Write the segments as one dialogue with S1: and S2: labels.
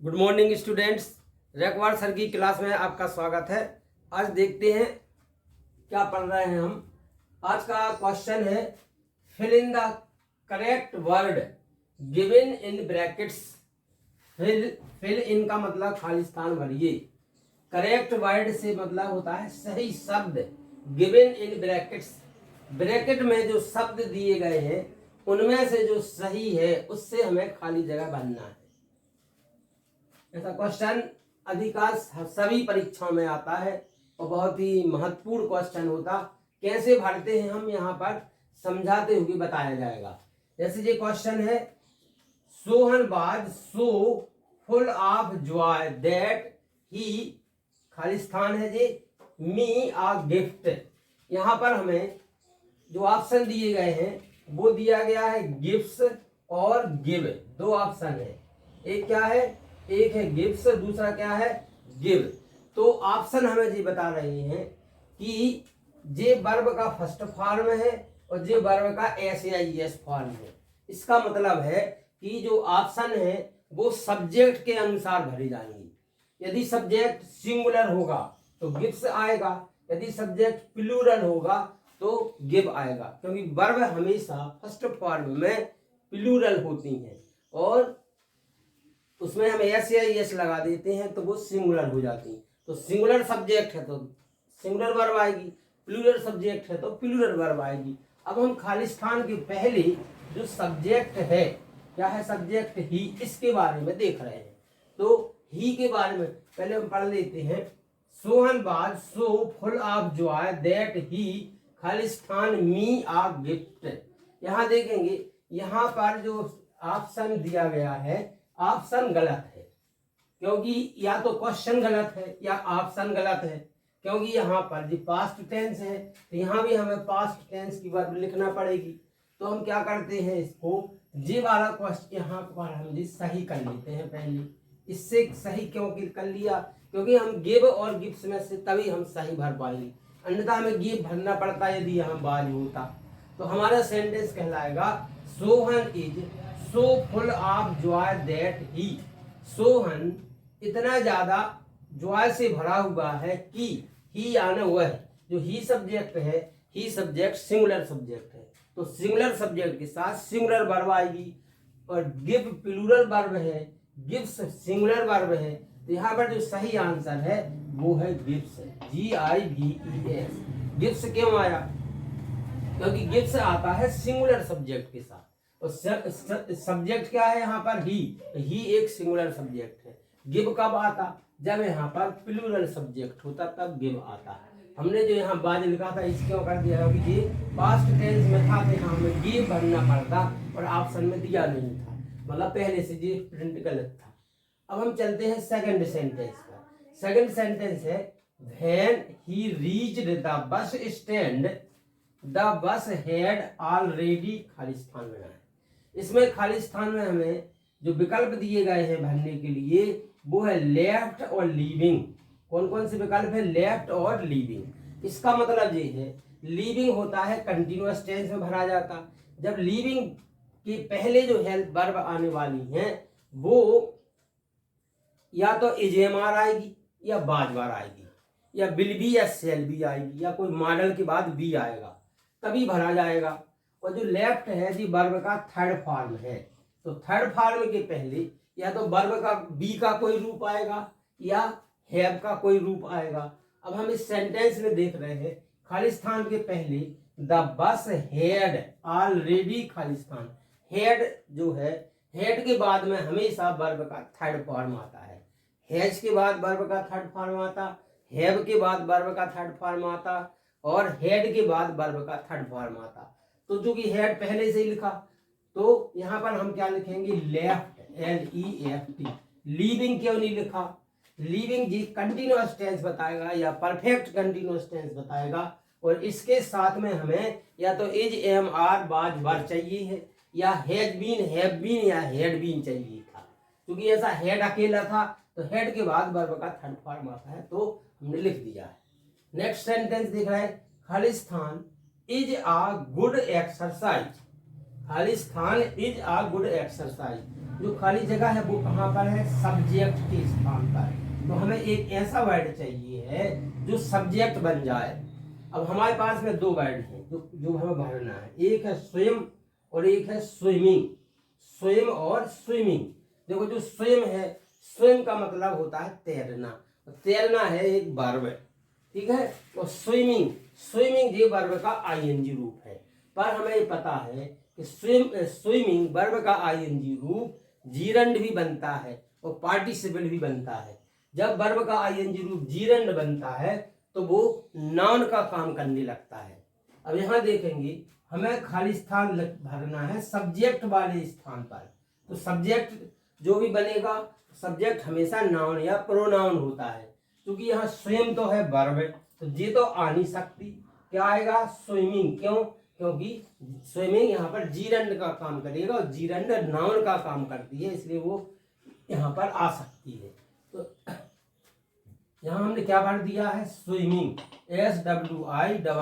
S1: Good morning students. Raikwar sir की class में आपका स्वागत है। आज देखते हैं क्या पढ़ रहे हैं हम। आज का क्वेश्चन है fill in the correct word given in brackets. Fill in का मतलब खाली स्थान भरिए। करेक्ट वर्ड से मतलब होता है सही शब्द। गिवन इन ब्रैकेट्स, ब्रैकेट में जो शब्द दिए गए हैं उनमें से जो सही है उससे हमें खाली जगह भरना है। ऐसा क्वेश्चन अधिकांश सभी परीक्षाओं में आता है और बहुत ही महत्वपूर्ण क्वेश्चन होता। कैसे भरते हैं हम यहाँ पर समझाते हुए बताया जाएगा। जैसे ये क्वेश्चन है, Sohan was so full of Joy that he, खाली स्थान है जी, मी आ गिफ्ट। यहाँ पर हमें जो ऑप्शन दिए गए हैं वो दिया गया है गिफ्ट्स और गिव। दो ऑप्शन है, एक क्या है, एक है गिफ्ट्स, दूसरा क्या है गिव। तो ऑप्शन हमें ये बता रहे हैं कि जे वर्ब का फर्स्ट फॉर्म है और जे वर्ब का एस फॉर्म है। इसका मतलब है कि जो ऑप्शन है वो सब्जेक्ट के अनुसार भरी जाएंगी। यदि सब्जेक्ट सिंगुलर होगा तो गिफ्ट्स आएगा, यदि सब्जेक्ट प्लूरल होगा तो गिव आएगा, क्योंकि वर्ब हमेशा फर्स्ट फॉर्म में प्लूरल होती हैं और उसमें हम एस या एस लगा देते हैं तो वो सिंगुलर हो जाती है। तो सिंगुलर सब्जेक्ट है तो सिंगुलर वर्ब आएगी, प्लूरल सब्जेक्ट है तो प्लूरल वर्ब आएगी। अब हम खाली स्थान के पहले जो सब्जेक्ट है, क्या है सब्जेक्ट ही, इसके बारे में देख रहे हैं। तो ही के बारे में पहले हम पढ़ लेते हैं। Sohan was so full of Joy that he, खाली स्थान मी आ गिफ्ट। यहाँ देखेंगे, यहाँ पर जो ऑप्शन दिया गया है ऑप्शन गलत है, क्योंकि या तो क्वेश्चन गलत है या ऑप्शन गलत है। क्योंकि यहाँ पर जो पास्ट टेंस है तो यहाँ भी हमें पास्ट टेंस की वर्ब लिखना पड़ेगी। तो हम क्या करते हैं, इसको जी वाला क्वेश्चन यहाँ पर हम जी सही कर लेते हैं पहले। इससे सही क्यों कर लिया, क्योंकि हम गिव और गिफ्ट्स में से तभी हम सही भर पाएंगे, अन्यथा हमें गिव भरना पड़ता यदि यहाँ बाज होता। तो हमारा सेंटेंस कहलाएगा Sohan is so full of Joy that he. Sohan इतना ज्यादा जॉय से भरा हुआ है कि, ही आना हुआ है, जो ही सब्जेक्ट है, ही सब्जेक्ट सिंगुलर सब्जेक्ट है तो सिंगुलर सब्जेक्ट के साथ सिंगुलर वर्ब आएगी। और गिव प्लूरल वर्ब है, गिव्स सिंगुलर वर्ब है, तो यहाँ पर जो सही आंसर है वो है गिव्स, GIVES। गिव्स क्यों आया, क्योंकि गिव्स आता है सिंगुलर सब्जेक्ट के साथ और सब्जेक्ट क्या है यहाँ पर ही एक सिंगुलर सब्जेक्ट है। गिव कब आता, जब यहाँ पर प्लूरल सब्जेक्ट होता तब गिव आता है। हमने जो यहाँ बाज लिखा था इस क्यों कर दिया, क्योंकि ये पास्ट टेंस में था तो यहाँ हमें गिव भरना पड़ता और ऑप्शन में दिया नहीं था, मतलब पहले से ये प्रिंट गलत था। अब हम चलते हैं सेकंड सेंटेंस पर। सेकंड सेंटेंस है when he reached the bus stand the bus had already, खाली स्थान में है। इसमें खाली स्थान में हमें जो विकल्प दिए गए हैं भरने के लिए वो है लेफ्ट और लीविंग। कौन कौन से विकल्प है, लेफ्ट और लीविंग। इसका मतलब ये है, लीविंग होता है कंटिन्यूअस टेंस में भरा जाता। जब लीविंग के पहले जो है वर्ब आने वाली हैं वो या तो इजेमार आएगी या बाजवार आएगी या विल बी या सेल बी आएगी या कोई मॉडल के बाद बी आएगा, तभी भरा जाएगा। और जो लेफ्ट है जी वर्ब का थर्ड फॉर्म है, तो थर्ड फॉर्म के पहले या तो वर्ब का बी का कोई रूप आएगा या हैव का कोई रूप आएगा। अब हम इस सेंटेंस में देख रहे हैं खाली स्थान के पहले द बस हैड ऑलरेडी, खाली स्थान हैड जो है, हैड के बाद में हमेशा वर्ब का थर्ड फॉर्म आता है। हैज के बाद वर्ब का थर्ड फॉर्म आता, हैव के बाद वर्ब का थर्ड फॉर्म आता और हेड के बाद वर्ब का थर्ड फॉर्म आता। तो चूंकि हेड पहले से ही लिखा तो यहाँ पर हम क्या लिखेंगे, लेफ्ट, LEFT। लीविंग क्यों नहीं लिखा, लीविंग जी कंटिन्यूअस टेंस बताएगा या परफेक्ट कंटिन्यूअस टेंस बताएगा और इसके साथ में हमें या तो इज एम आर बाज वर चाहिए है या हैज बीन, हैव बीन या हैड बीन चाहिए था। क्योंकि ऐसा हेड अकेला था तो हेड के बाद वर्ब का थर्ड फॉर्म आता है तो हमने लिख दिया है। नेक्स्ट सेंटेंस देख रहे हैं, खाली स्थान इज आ गुड एक्सरसाइज खाली स्थान इज आ गुड एक्सरसाइज। जो खाली जगह है वो कहाँ पर है? सब्जेक्ट के स्थान पर। तो हमें एक ऐसा वर्ड चाहिए है जो सब्जेक्ट बन जाए। अब हमारे पास में दो वर्ड हैं जो जो हमें भरना है। एक है स्वयं और एक है स्विमिंग। स्वयं और स्विमिंग। देखो जो स्वयं है, स्वयं का मतलब होता है तैरना। तैरना है एक वर्ब, ठीक है। और स्विमिंग, स्विमिंग ये वर्ब का आईएनजी रूप है। पर हमें ये पता है कि स्विमिंग वर्ब का आईएनजी रूप जीरंड भी बनता है और पार्टिसिपल भी बनता है। जब वर्ब का आईएनजी रूप जीरंड बनता है तो वो नाउन का काम करने लगता है। अब यहाँ देखेंगे हमें खाली स्थान भरना है सब्जेक्ट वाले स्थान पर। तो सब्जेक्ट जो भी बनेगा, सब्जेक्ट हमेशा नाउन या प्रोनाउन होता है। क्योंकि यहाँ स्वयं तो है वर्ब, तो ये तो आ नहीं सकती। क्या आएगा? स्विमिंग। क्यों? क्योंकि स्विमिंग यहाँ पर जीरंड का काम करेगा और जीरंड नाउन का काम करती है, इसलिए वो यहाँ पर आ सकती है। तो यहाँ हमने क्या भर दिया है? Swimming, SWIMMING।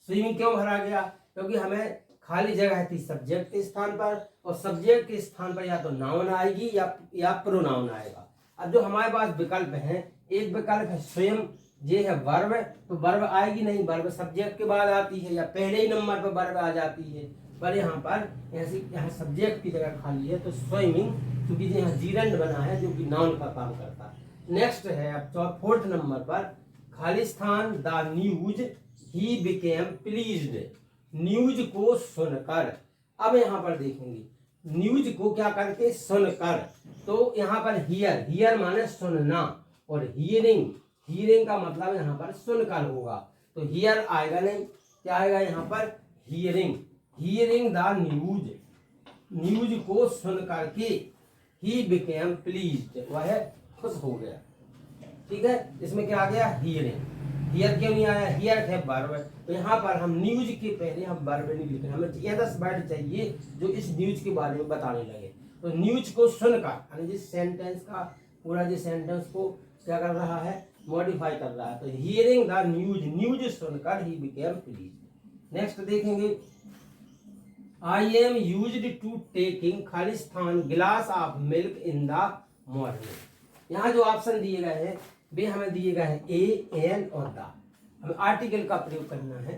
S1: स्विमिंग क्यों भरा गया? क्योंकि हमें खाली जगह थी सब्जेक्ट के स्थान पर, और सब्जेक्ट के स्थान पर या तो नाउन आएगी या प्रोनाउन आएगा। अब जो हमारे पास विकल्प है, एक विकल्प है स्वयं, ये है वर्ब, तो वर्ब आएगी नहीं, वर्ब सब्जेक्ट के बाद आती है या पहले ही नंबर पर वर्ब आ जाती है। पर यहाँ पर यहाँ सब्जेक्ट की जगह खाली है, तो स्विमिंग, क्योंकि यहाँ जीरंड बना है जो कि नाउन का काम करता है। नेक्स्ट है अब फोर्थ नंबर पर खाली स्थान the news he became pleased. News को सुनकर। अब यहाँ पर देखेंगे न्यूज को क्या करके? सुनकर। तो यहाँ पर हियर, हियर माने सुनना, और हियरिंग, हियरिंग का मतलब यहाँ पर सुनकर होगा। तो हियर आएगा नहीं, क्या आएगा यहाँ पर? Hearing. Hearing the news, news को सुनकर के ही बिकेम प्लीज्ड, वह खुश हो गया। ठीक है, इसमें क्या आ गया? हियरिंग। हियर क्यों नहीं आया? हियर है वर्ब, तो यहाँ पर हम न्यूज के पहले हम वर्ब नहीं लिख रहे, हमें ये 10 वर्ड चाहिए जो इस न्यूज के बारे में बताने लगे। तो न्यूज को सुनकर, यानी जिस सेंटेंस का पूरा जिस सेंटेंस को क्या कर रहा है? मॉडिफाई कर रहा है। तो हियरिंग द न्यूज, न्यूज सुनकर ही बिकेम प्लीज्ड। नेक्स्ट देखेंगे I am used to taking खाली स्थान गिलास of milk in the morning. यहाँ जो ऑप्शन दिए गए हैं वे हमें दिए गए हैं ए, एन और द। हमें आर्टिकल का प्रयोग करना है।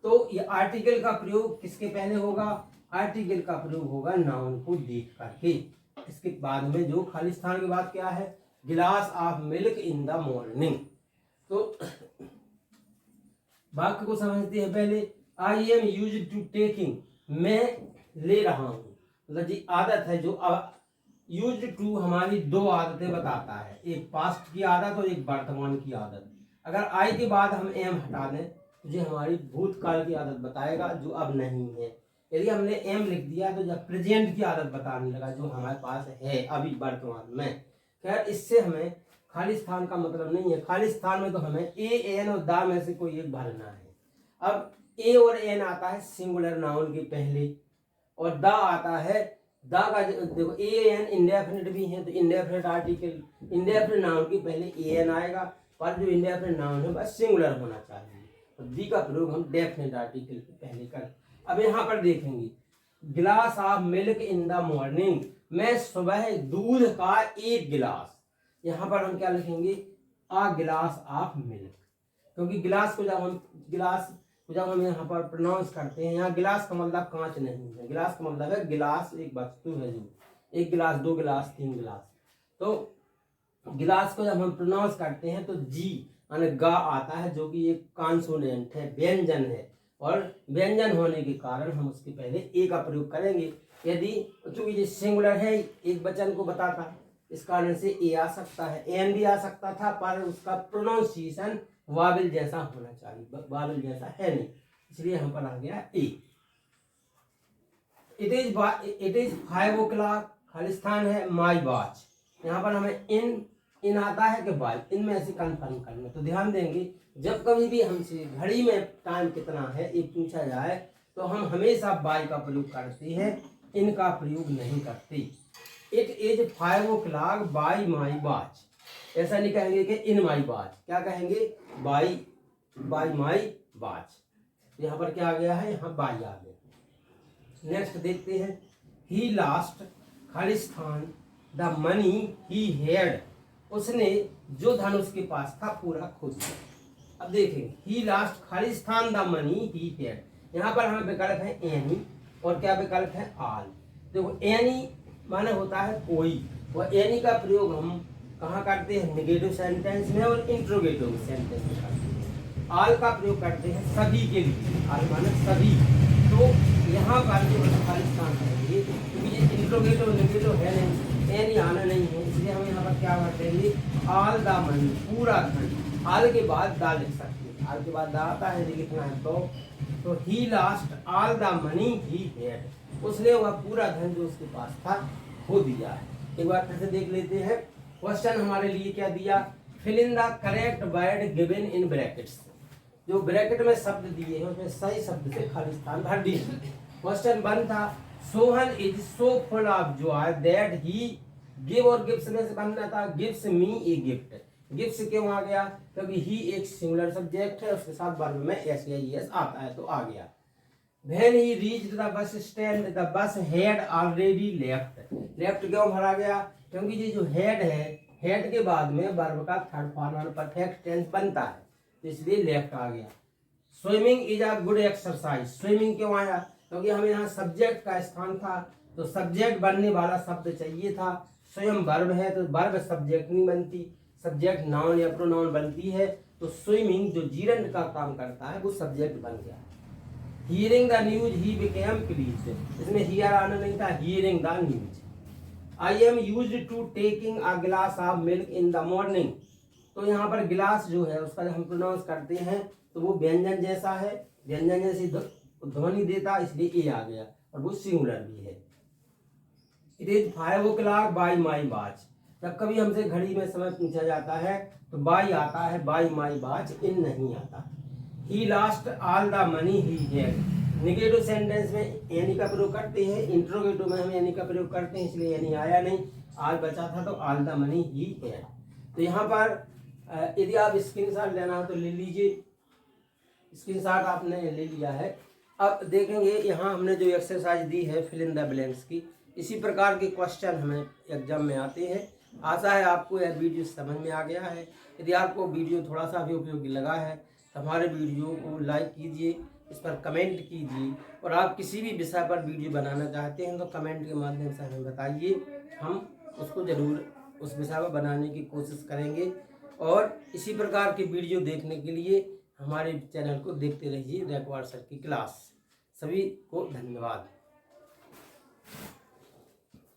S1: तो ये आर्टिकल का प्रयोग किसके पहले होगा? आर्टिकल का प्रयोग होगा नाउन को देख करके। इसके बाद में जो खाली स्थान के बाद क्या है? गिलास of milk in the morning. तो वाक्य को समझते हैं पहले। I am used to taking, मैं ले रहा हूं, मतलब जी आदत है। जो यूज्ड टू हमारी दो आदतें बताता है, एक पास्ट की आदत और एक वर्तमान की आदत। अगर आई के बाद हम एम हटा दें तो ये हमारी भूतकाल की आदत बताएगा जो अब नहीं है। यदि हमने एम लिख दिया तो जब प्रेजेंट की आदत बताने लगा जो हमारे पास है अभी वर्तमान में। खैर इससे हमें खाली स्थान का मतलब नहीं है। खाली स्थान में तो हमें ए, एन और दा में से कोई एक भरना है। अब ए और एन आता है सिंगुलर नाउन के पहले, और दा आता है, दा का देखो ए एन इंडेफिनिट भी है, तो इंडेफिनिट आर्टिकल, इंडेफिनिट नाउन के पहले ए एन आएगा, पर जो इंडेफिनिट नाउन है बस सिंगुलर होना चाहिए। तो दी का प्रयोग हम डेफिनिट आर्टिकल के पहले कर। अब यहाँ पर देखेंगे गिलास of milk in the morning, मैं सुबह दूध का एक गिलास। यहाँ पर हम क्या लिखेंगे? आ गिलास ऑफ मिल्क, क्योंकि गिलास को जब हम यहाँ पर प्रोनाउंस करते हैं, यहाँ गिलास का मतलब कांच नहीं है। गिलास का मतलब है गिलास एक वस्तु है, जो एक गिलास, दो गिलास, तीन गिलास। तो गिलास को जब हम प्रोनाउंस करते हैं तो जी यानी गा आता है, जो कि एक कॉन्सोनेंट है, व्यंजन है, और व्यंजन होने के कारण हम उसके पहले ए का प्रयोग करेंगे। यदि चूंकि ये सिंगुलर है, एक वचन को बताता, इस कारण से ए आ सकता है, एन भी आ सकता था, पर उसका प्रोनाउंसिएशन वाबिल जैसा होना चाहिए, वाबिल जैसा है नहीं, इसलिए यहाँ पर आ गया ए। इट इज 5 o'clock, खाली स्थान है माई वॉच। यहाँ पर हमें इन आता है कि बाई, इनमें से कंफर्म करना। तो ध्यान देंगे जब कभी भी हमसे घड़ी में टाइम कितना है ये पूछा जाए तो हम हमेशा बाई का प्रयोग करते हैं, इनका प्रयोग नहीं करते। It is 5 o'clock by my watch, ऐसा नहीं कहेंगे कि इन माई वॉच, क्या कहेंगे? By my watch. यहाँ पर क्या आ गया है? यहाँ बाई आ गया। नेक्स्ट देखते हैं, ही लास्ट खालिस्तान द मनी ही हैड, उसने जो धन उसके पास था पूरा खो दिया। अब देखेंगे, ही लास्ट खालिस्तान द मनी ही हैड, यहाँ पर हमें विकल्प है एनी और क्या विकल्प है आल। देखो एनी माने होता है कोई, और एनी का प्रयोग हम कहाँ करते हैं, नेगेटिव सेंटेंस में और इंट्रोगेटिव सेंटेंस में करते हैं। आल का प्रयोग करते हैं सभी के लिए, आल माने सभी। तो यहाँ पर जो खालिस्तान है ये, क्योंकि ये इंट्रोगेटिव नेगेटिव है नहीं, एनी आना नहीं है, इसलिए हम यहाँ पर क्या करते आल द मनी, पूरा धन। आल के बाद दा लिख सकते हैं, आल के बाद दा आता है, लिखना है तो he lost all the money he had, उसने वह पूरा धन जो उसके पास था खो दिया है। एक बार फिर से देख लेते हैं, क्वेश्चन हमारे लिए क्या दिया, fill in the correct word given in brackets, जो ब्रैकेट में शब्द दिए हैं उसमें सही शब्द से खालिस्तान भर दिए। क्वेश्चन 1 था, Sohan is so full of Joy that he give, और गिव्स में से बनना था gives me a gift. Gift क्यों आ गया, क्योंकि ही एक सिंगुलर सब्जेक्ट है, उसके साथ वर्ब में एस या ईएस आता है तो आ गया। When he reached the bus stand, the bus had already left. Left क्यों भरा गया, क्योंकि ये जो head है, head के बाद में वर्ब का थर्ड फॉर्म परफेक्ट टेंस बनता है, तो इसलिए लेफ्ट आ गया। Swimming is a good exercise, swimming क्यों आया, क्योंकि हमें यहाँ सब्जेक्ट का स्थान था, तो सब्जेक्ट बनने वाला शब्द चाहिए था। स्वयं वर्ब है तो वर्ब सब्जेक्ट नहीं बनती, सब्जेक्ट नाउन या प्रोनाउन बनती है, तो स्विमिंग जो जीरंड का काम करता है वो सब्जेक्ट बन गया। Hearing the news he became pleased, इसमें हियर आना नहीं था, hearing the news. I am used to taking a glass of milk in the morning, तो यहाँ पर गिलास जो है उसका जब हम प्रोनाउंस करते हैं तो वो व्यंजन जैसा है, व्यंजन जैसी ध्वनि देता, इसलिए ए आ गया, और वो सिंगुलर भी है। It is 5 o'clock bye my watch, जब कभी हमसे घड़ी में समय पूछा जाता है तो बाई आता है, बाई माई वॉच इन नहीं आता। He lost all the money he had, negative sentence में एनी का प्रयोग करते हैं, इंट्रोगेटिव में हम एनी का प्रयोग करते हैं, इसलिए एनी आया नहीं, आल बचा था तो all the money he had. तो यहाँ पर यदि आप स्क्रीनशॉट लेना हो तो ले लीजिए, स्क्रीनशॉट आपने ले लिया है। अब देखेंगे यहाँ हमने जो एक्सरसाइज दी है फिल इन द ब्लैंक्स की, इसी प्रकार के क्वेश्चन हमें एग्जाम में आते हैं। आशा है आपको यह वीडियो समझ में आ गया है। यदि आपको वीडियो थोड़ा सा भी उपयोगी लगा है तो हमारे वीडियो को लाइक कीजिए, इस पर कमेंट कीजिए, और आप किसी भी विषय पर वीडियो बनाना चाहते हैं तो कमेंट के माध्यम से हमें बताइए, हम उसको ज़रूर उस विषय पर बनाने की कोशिश करेंगे। और इसी प्रकार की वीडियो देखने के लिए हमारे चैनल को देखते रहिए, रैकवार सर की क्लास। सभी को धन्यवाद।